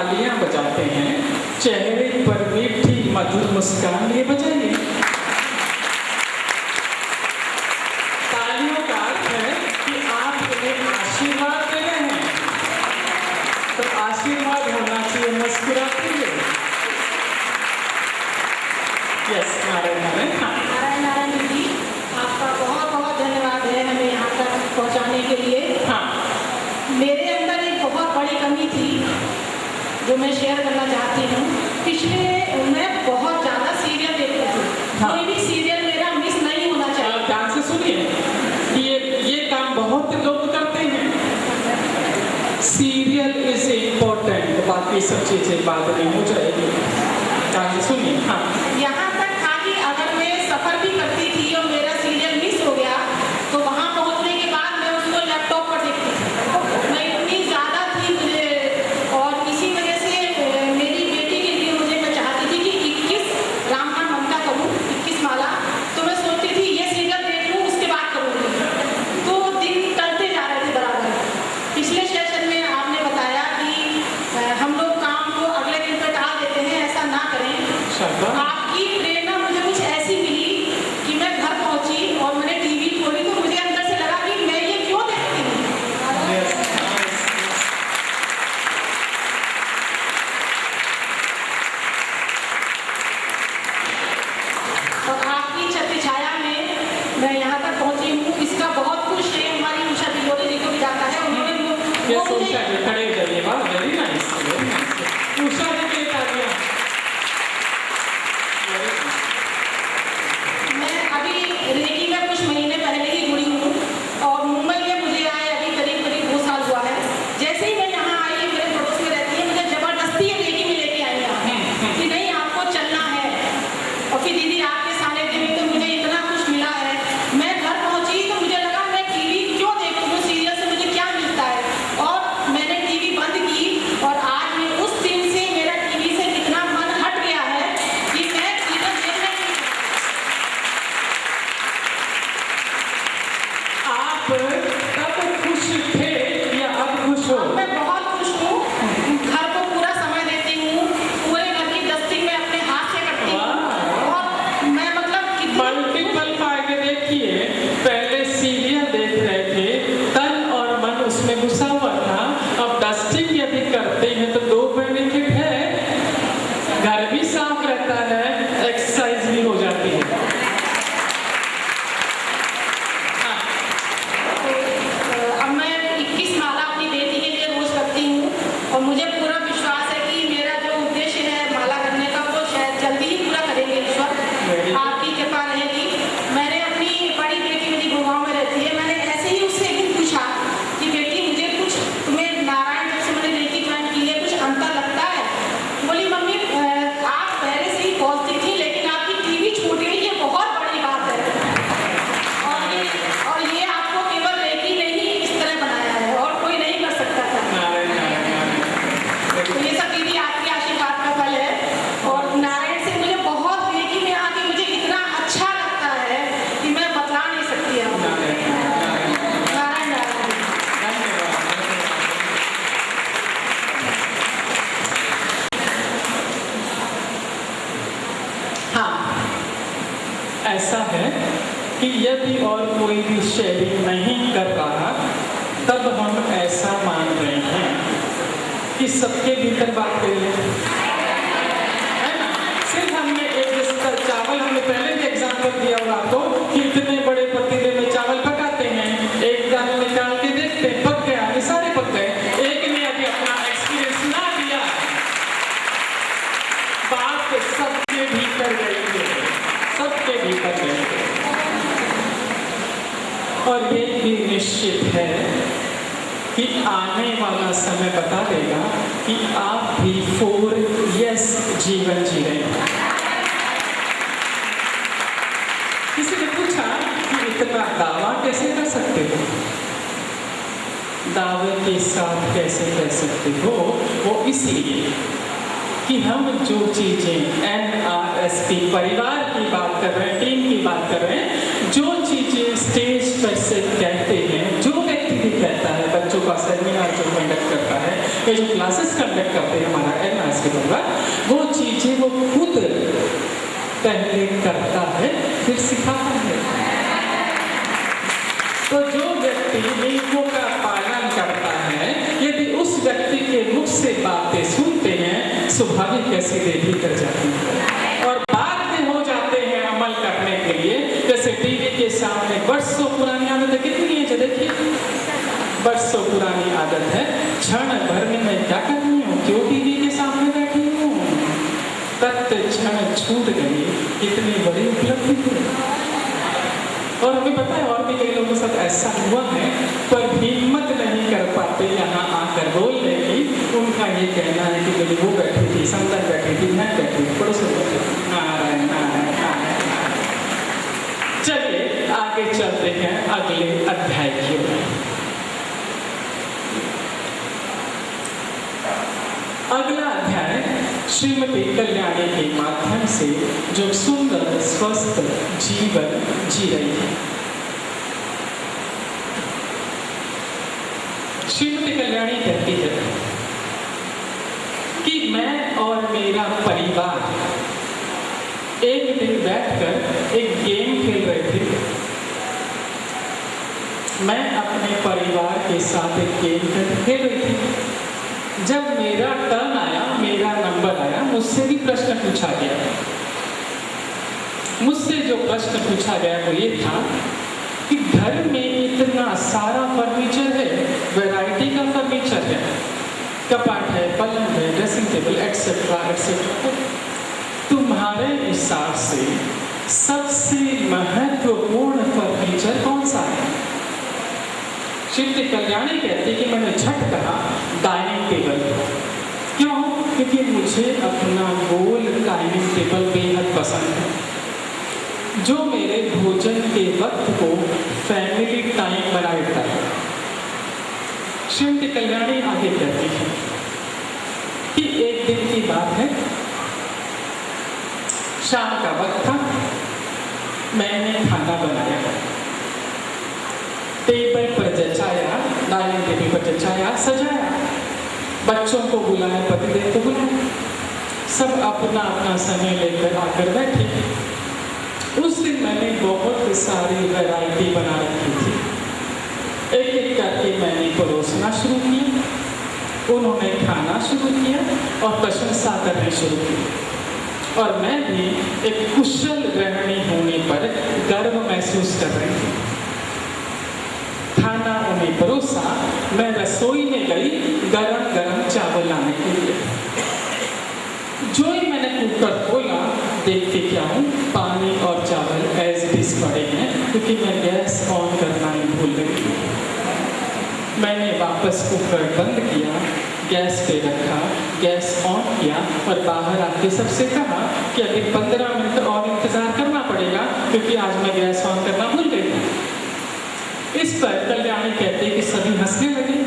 तालियां बजाते हैं, चेहरे पर मीठी मधुर मुस्कान लिए बजाइए। तालियों का अर्थ है कि आप उन्हें आशीर्वाद दे रहे हैं, तो आशीर्वाद होना चाहिए मुस्कुराते हुए। यस, नारायण नारायण। नारायण नारायण दीदी, आपका बहुत बहुत धन्यवाद है हमें यहाँ तक पहुँचाने के लिए। हाँ, मेरे अंदर एक बहुत बड़ी कमी थी जो मैं शेयर करना चाहती हूँ। पिछले मैं बहुत ज़्यादा सीरियल देखती थी। हाँ। कोई भी सीरियल मेरा मिस नहीं होना चाहिए। ध्यान से सुनिए, ये काम बहुत लोग करते हैं। सीरियल इज इम्पोर्टेंट, बाकी सब चीजें बाद में हो जाएगी। ध्यान से सुनिए। हाँ, यहाँ तक था कि अगर मैं सफ़र भी करती थी और मेरा सीरियल मिस हो गया तो वहाँ पहुँचने के बाद मैं उसको लैपटॉप पर देखती थी। मैं इतनी ज़्यादा थी मुझे, और इसी वजह से मेरी बेटी के लिए मैं चाहती थी कि 21 रामनाम ममता करूँ, 21 माला। तो मैं सोचती थी ये सीरियल देख लूँ, उसके बाद करूँगी। तो दिन टलते जा रहे थे बराबर। पिछले सेशन में आपने बताया कि हम लोग काम को अगले दिन पर टाल देते हैं, ऐसा ना करें। आपकी प्रेरणा मुझे कुछ ऐसी मिली कि मैं घर पहुंची और मैंने टीवी खोली तो मुझे अंदर से लगा कि मैं ये क्यों देखती हूँ। और आपकी छत्र छाया में मैं यहाँ तक पहुंची हूँ, इसका बहुत कुछ श्रेय हमारी उषा तिवारी जी को भी जाता है। उन्होंने वो मुझे खड़े हो जाइए। वाह, very nice, very nice. Usha जी के तालियां। मैं अभी रेकी में कुछ महीने पहले ही जुड़ी हूँ और मुंबई में मुझे आए अभी करीब 2 साल हुआ है। जैसे ही मैं यहाँ आई, मेरे पड़ोस में रहती है, मुझे जबरदस्ती रेकी में लेके आई यहाँ कि नहीं आपको चलना है। और फिर दीदी आपके सानिध्य में तो मुझे इतना कुछ मिला है। मैं घर पहुँची तो मुझे लगा मैं टीवी क्यों देखूँ, जो सीरियल से मुझे क्या मिलता है। और मैंने टीवी बंद की और आज मैं उस दिन से मेरा टीवी से कितना मन हट गया है कि मैं सीरियल देखने की। आप तब खुश थे या अब खुश हो? मैं बहुत खुश हूँ। घर को पूरा समय देती हूँ, पूरे घर की डस्टिंग में अपने हाथ से करती हूँ। और मैं मतलब कितनी मल्टीपल फायदे देखिए। पहले सीरियल देख रहे थे, तन और मन उसमें घुसा हुआ था। अब डस्टिंग यदि करते हैं तो 2 बेनिफिट है, घर भी साफ रहता है, एक्सरसाइज भी हो जाती है। अब मैं 21 माला अपनी बेटी के लिए रोज करती हूँ और मुझे पूरा विश्वास है कि मेरा जो उद्देश्य है माला करने का वो शायद जल्दी ही पूरा करेंगे ईश्वर। आपकी कृपा रहेगी। मैंने अपनी बड़ी बेटी मेरी गुड़गांव में रहती है, मैंने ऐसे ही उससे एक दिन पूछा कि बेटी मुझे कुछ तुम्हें नारायण जब से मैंने रेकी ज्वाइन की है कुछ अंतर लगता है? बोली मम्मी आप पहले से ही पॉजिटिव थी लेकिन आपकी टीवी छूट गई, ये बहुत बड़ी बात है। और ये आपको केवल रेकी ने ही इस तरह बनाया है और कोई नहीं कर सकता था। तो ये सब दीदी आपके आशीर्वाद का फल है। और नारायण से मुझे बहुत रेकी में आके मुझे इतना अच्छा लगता है कि मैं बता नहीं सकती आपको। नारायण नारायण। हाँ, ऐसा है कि यदि और कोई भी शेयरिंग नहीं कर रहा, तब हम ऐसा मान रहे हैं कि सबके भीतर बात करिए, है ना? सिर्फ हमने एक जैसा चावल, हमने पहले भी एग्जाम्पल दिया हुआ आपको कि इतने बड़े पतीले में चावल पकाते हैं, एक दाना निकाल के देखते हैं, पक गया, ये सारे पक गए। एक ने अभी अपना एक्सपीरियंस ना दिया, बात सबके भीतर गई है, सबके भीतर गई है। और ये भी निश्चित है कि आने वाला समय बता देगा कि आप भी 4 यस जीवन जी रहे हैं। किसी ने पूछा कि इतना दावा कैसे कर सकते हो? दावे के साथ कैसे कह सकते हो? वो इसलिए कि हम जो चीजें NRSP परिवार की बात कर रहे हैं, टीम की बात कर रहे हैं, जो चीजें स्टेज पर से कहते हैं, जो व्यक्ति भी कहता है, बच्चों का सेमिनार जो कंडक्ट करता है, ये जो क्लासेस कंडक्ट करते हैं हमारा एनआरएस के द्वारा, वो चीजें वो खुद पहले करता है फिर सिखाता है। तो जो व्यक्ति नियमों का पालन करता है, यदि उस व्यक्ति के मुख से बातें सुनते हैं, स्वाभाविक कैसी देवी कर जाती है और बाध्य हो जाते हैं अमल करने के लिए। जैसे टीवी के सामने वर्षों पुरानी आदत कितनी है, जो देखिए वर्षों पुरानी आदत है, क्षण भर में मैं क्या करनी हूँ, क्यों टीवी के सामने बैठी हूँ, क्षण छूट गई, कितनी बड़ी उपलब्धि है। और हमें पता है और भी कई लोगों के साथ ऐसा हुआ है, पर हिम्मत नहीं कर पाते यहाँ आकर बोलने की। उनका ये कहना है कि मेरी वो बैठी थी, संदन बैठी थी, मैं बैठी थी, पड़ोसी बैठी थी, नारायण नारायण नारायण। चलिए आगे चलते हैं अगले अध्याय की ओर। अगला अध्याय श्रीमती कल्याणी के माध्यम से जो सुंदर स्वस्थ जीवन जी रही है। श्रीमती कल्याणी कहती है कि मैं और मेरा परिवार एक दिन बैठकर एक गेम खेल रहे थे। मैं अपने परिवार के साथ एक गेम खेल रही थी। जब मेरा टर्न आया, मेरा नंबर आया, मुझसे भी प्रश्न पूछा गया। मुझसे जो प्रश्न पूछा गया वो ये था कि घर में इतना सारा फर्नीचर है, वैरायटी का फर्नीचर है, कपाट है, पलंग है, ड्रेसिंग टेबल एक्सेट्रा एक्सेट्रा, तुम्हारे हिसाब से सबसे महत्वपूर्ण फर्नीचर कौन सा है? श्रीमती कल्याणी कहती कि मैंने झट कहा डाइनिंग टेबल। क्यों? क्योंकि मुझे अपना गोल डाइनिंग टेबल बेहद पसंद है, जो मेरे भोजन के वक्त को फैमिली टाइम बना देता है। श्रीमती कल्याणी आगे कहती है कि एक दिन की बात है, शाम का वक्त था, मैंने खाना बनाया, टेबल पर जचाया, डाइनिंग टेबल पर जचाया, सजाया, बच्चों को बुलाया, पतिदेव को बुलाया, सब अपना अपना समय लेकर आकर बैठे। उस दिन मैंने बहुत सारी वैरायटी बना रखी थी। एक एक करके मैंने परोसना शुरू किया, उन्होंने खाना शुरू किया और प्रशंसा करनी शुरू की। और मैं भी एक कुशल गृहिणी होने पर गर्व महसूस कर रही थी। खाना उन्हें परोसा, मैं रसोई में गई गरम गरम चावल लाने के लिए। जो ही मैंने कुकर खोला, देखते क्या हूँ, पानी और चावल एज इट इज पड़े हैं, क्योंकि मैं गैस ऑन करना ही भूल गई। मैंने वापस कुकर बंद किया, गैस पे रखा, गैस ऑन किया और बाहर आके सबसे कहा कि अभी 15 मिनट और इंतजार करना पड़ेगा, क्योंकि आज मैं गैस ऑन करना भूल गई। इस पर कल्याणी कहते कि सभी हंसने लगे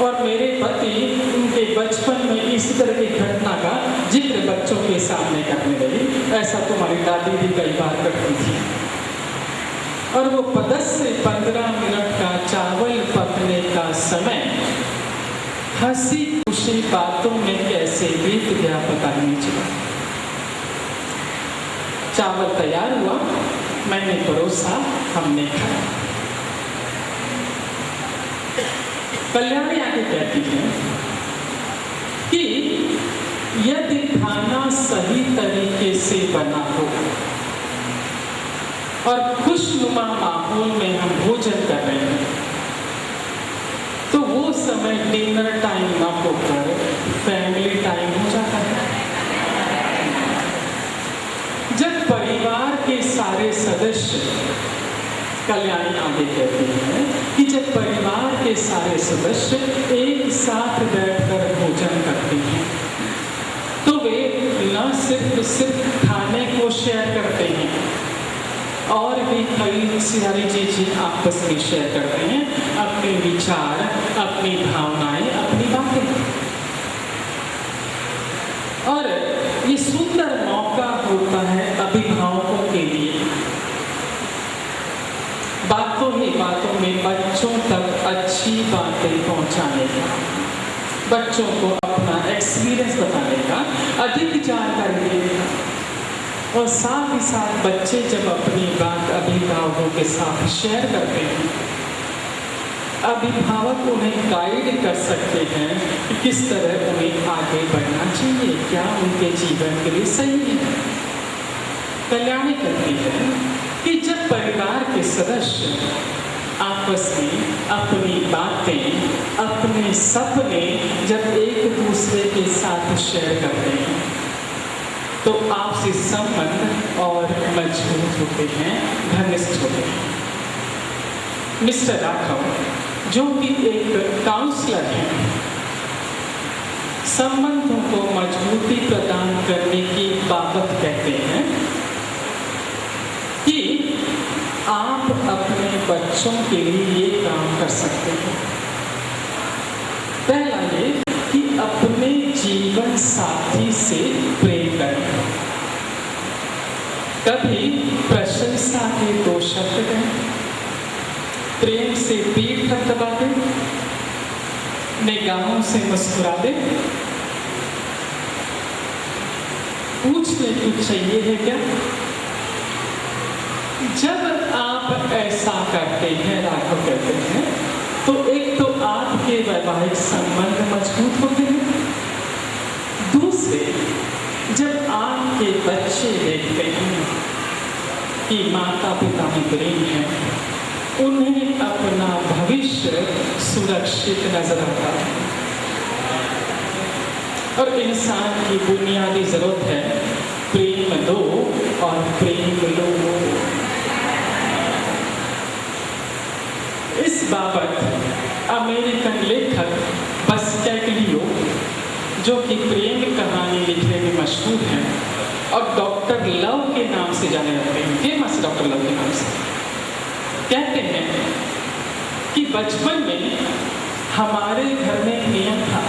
और मेरे पति उनके बचपन में इस तरह की घटना का जिक्र बच्चों के सामने करने लगी। ऐसा तुम्हारी दादी भी कई बार करती थी। और वो 10 से 15 मिनट का चावल पकने का समय हंसी खुशी बातों में कैसे बीत गया पता नहीं चला। चावल तैयार हुआ, मैंने परोसा, हमने खाया। कल्याणी आगे कहती है कि यदि खाना सही तरीके से बना हो और खुशनुमा माहौल में हम भोजन कर रहे हैं, तो वो समय डिनर टाइम ना होकर फैमिली टाइम हो जाता है। जब परिवार के सारे सदस्य, कल्याणी आगे कहती है कि जब परिवार के सारे सदस्य एक साथ बैठकर भोजन करते हैं, तो वे न सिर्फ खाने को शेयर करते हैं और भी कई सारी चीजें आपस में शेयर करते हैं, अपने विचार, अपनी भावनाएं, अपनी बातें। और ये सुंदर मौका होता है अभिभावकों के लिए बातों ही बातों में बच्चों तक अच्छी बातें पहुंचाने का। बच्चों को अपना एक्सपीरियंस बताने का, अधिक जानकारी देने का। और साथ ही साथ बच्चे जब अपनी बात अभिभावकों के साथ शेयर करते हैं, अभिभावक उन्हें गाइड कर सकते हैं कि किस तरह उन्हें आगे बढ़ना चाहिए, क्या उनके जीवन के लिए सही है। कल्याणी कहती है कि जब परिवार के सदस्य आपस में अपनी बातें, अपने सपने जब एक दूसरे के साथ शेयर करते हैं तो आपसी संबंध और मजबूत होते हैं, घनिष्ठ होते हैं। मिस्टर राघव, जो कि एक काउंसलर है, संबंधों को मजबूती प्रदान करने की बाबत कहते हैं कि आप अपने बच्चों के लिए ये काम कर सकते हैं। पहला ये कि अपने जीवन साथी से प्रेम करें। कभी प्रशंसा के 2 शब्द कहें, प्रेम से पीठ थपथपा दे, निगाहों से मुस्कुरा दे, पूछ ले कुछ चाहिए है क्या। जब आप ऐसा करते हैं, राघव कहते हैं, तो एक तो आपके वैवाहिक संबंध मजबूत होते हैं, दूसरे जब आपके बच्चे देखते हैं कि माता पिता में प्रेम है, उन्हें अपना भविष्य सुरक्षित नजर आता है। और इंसान की बुनियादी जरूरत है प्रेम दो और प्रेम लो। इस बाबत अमेरिकन लेखक बस्कैगलियो, जो कि प्रेम कहानी लिखने में मशहूर हैं और डॉक्टर लव के नाम से जाने जाते हैं, फेमस डॉक्टर लव के नाम से, कहते हैं कि बचपन में हमारे घर में एक नियम था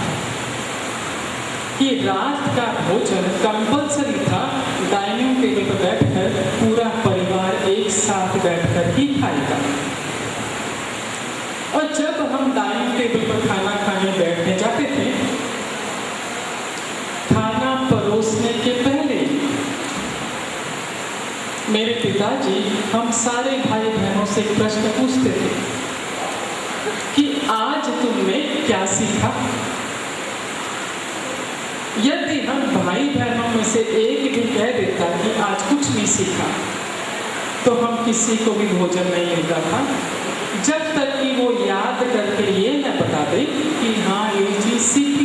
कि रात का भोजन कंपल्सरी था, डाइनिंग टेबल पर बैठकर पूरा परिवार एक साथ बैठकर ही खाएगा। और जब हम डाइनिंग टेबल पर खाना खाने बैठने जाते थे, खाना परोसने के पहले मेरे पिताजी हम सारे भाई बहनों से एक प्रश्न पूछते थे कि आज तुमने क्या सीखा। यदि हम भाई बहनों में से एक भी कह देता कि आज कुछ नहीं सीखा, तो हम किसी को भी भोजन नहीं मिलता था, जब तक कि वो याद करके ये न बता दे कि हाँ ये चीज सीखी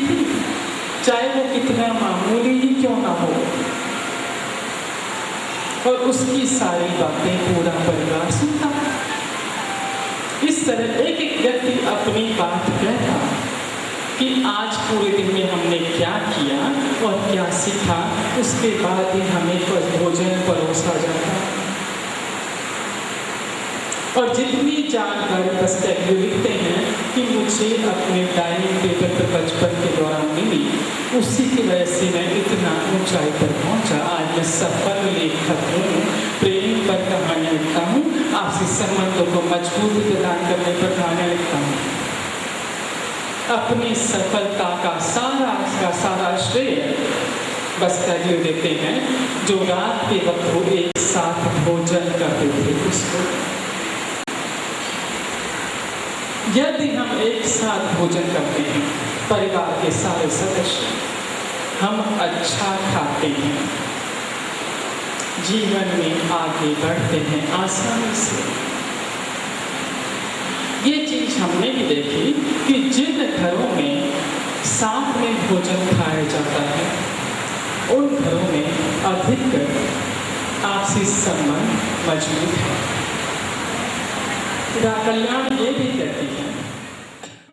थी, चाहे वो कितना मामूली ही क्यों ना हो। और उसकी सारी बातें पूरा परिवार सुनता। इस तरह एक एक व्यक्ति अपनी बात कहता कि आज पूरे दिन में हमने क्या किया और क्या सीखा, उसके बाद ही हमें भोजन परोसा जाता। और जितनी जानकारी बस्कैगलियो लिखते हैं कि मुझे अपने डाइनिंग टेबल पर बचपन के दौरान मिली, उसी की वजह से मैं इतना ऊंचाई पर पहुंचा। आज मैं सफल लेखक हूँ, प्रेम पर कहानियाँ लिखता हूँ, आपसी संबंधों को मजबूत प्रदान करने पर कहानियाँ लिखता हूँ। अपनी सफलता का सारा श्रेय बस्कैगलियो देते हैं, जो रात के वक्त वो एक साथ भोजन करते थे उसको। यदि हम एक साथ भोजन करते हैं, परिवार के सारे सदस्य, हम अच्छा खाते हैं, जीवन में आगे बढ़ते हैं आसानी से। ये चीज हमने भी देखी कि जिन घरों में साथ में भोजन खाया जाता है, उन घरों में अधिक आपसी संबंध मजबूत है। कल्याण ये भी कहती है